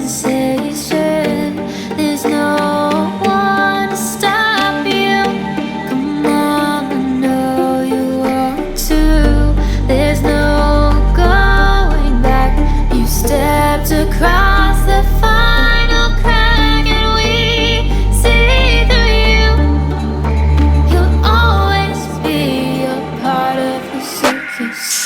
sensation. There's no one to stop you. Come on, I know you want to. There's no going back. You stepped across the final crack, and we see through you. You'll always be a part of the circus.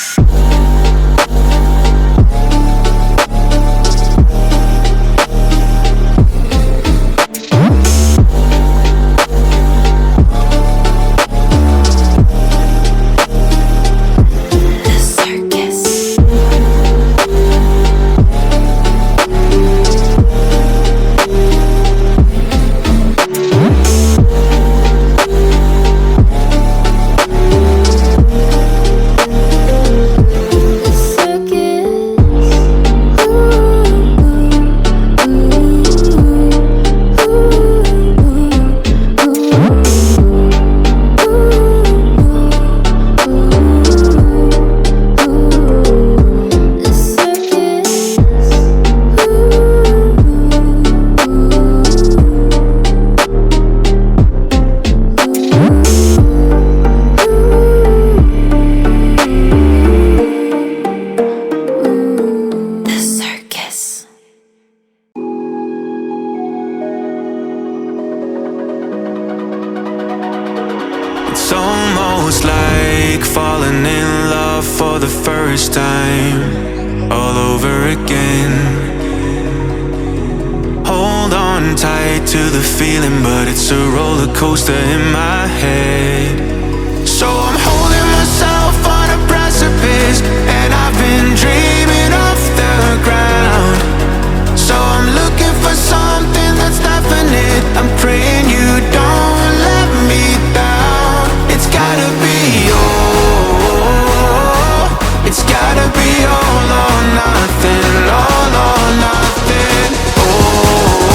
It's almost like falling in love for the first time, all over again. Hold on tight to the feeling, but it's a roller coaster in my head. So I'm holding myself on a precipice, and I've been dreaming off the ground. So I'm looking for something that's definite. I'm praying you don't let me down. It's gotta be all. It's gotta be all or nothing. All or nothing. Oh,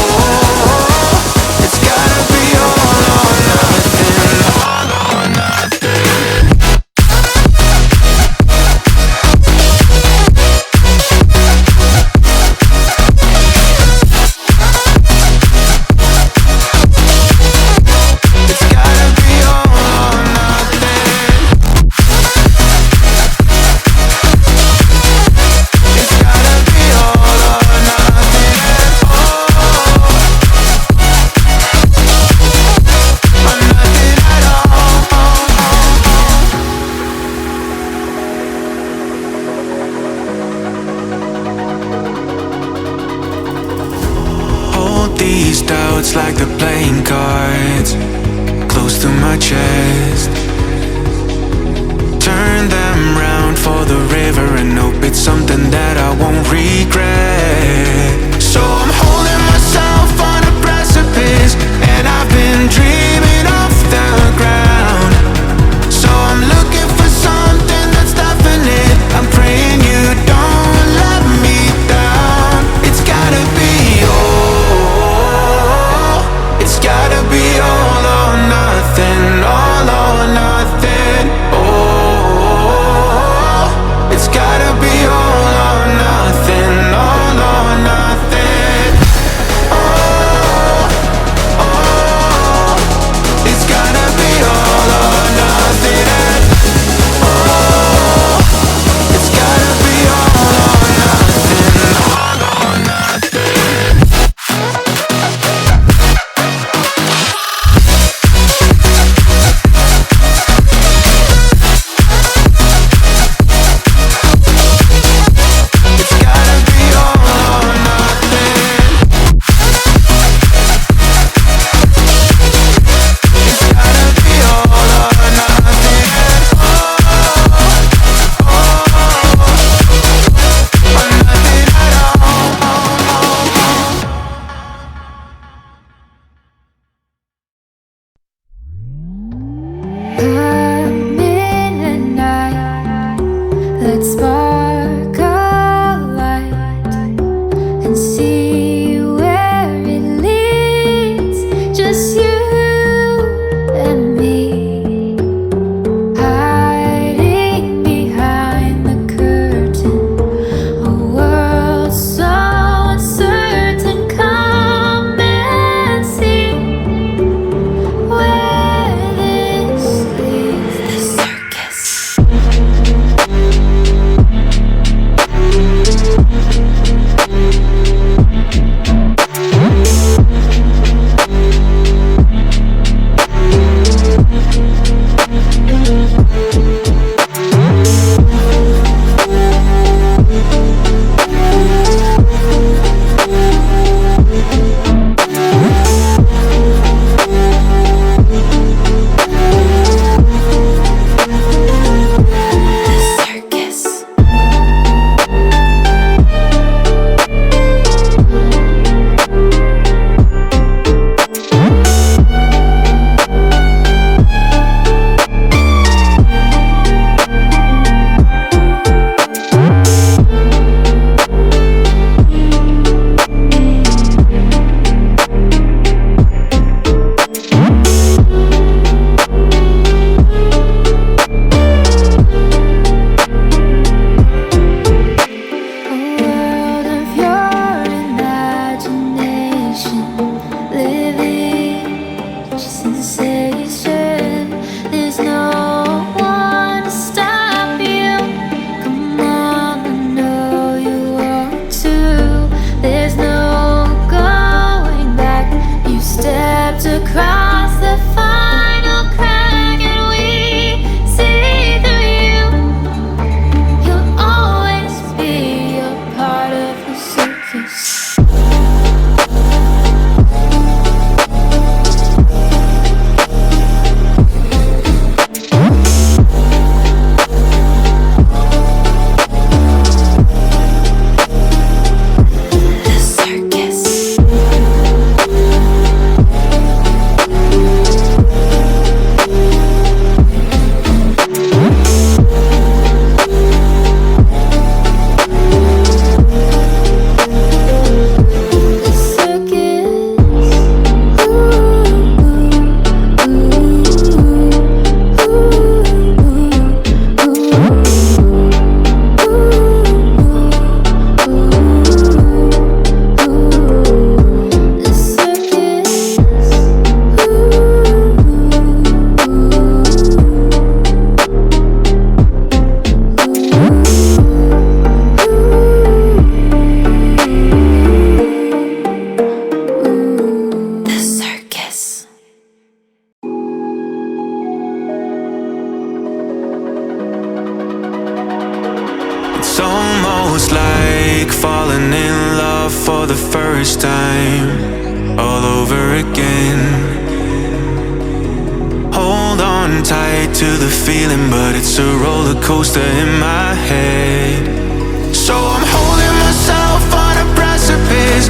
it's gotta be all or nothing. All or nothing. These doubts like they're playing cards close to my chest. Turn them round for the river and hope it's something that I won't regret. So I'm holding myself on a precipice, and I've been dreaming off the ground. So I'm looking for something that's definite. I'm praying you don't let me down. It's gotta be it's gotta be all or nothing, all or nothing. Oh, it's gotta be all or nothing, all first time, all over again. Hold on tight to the feeling, but it's a roller coaster in my head. So I'm holding myself on a precipice,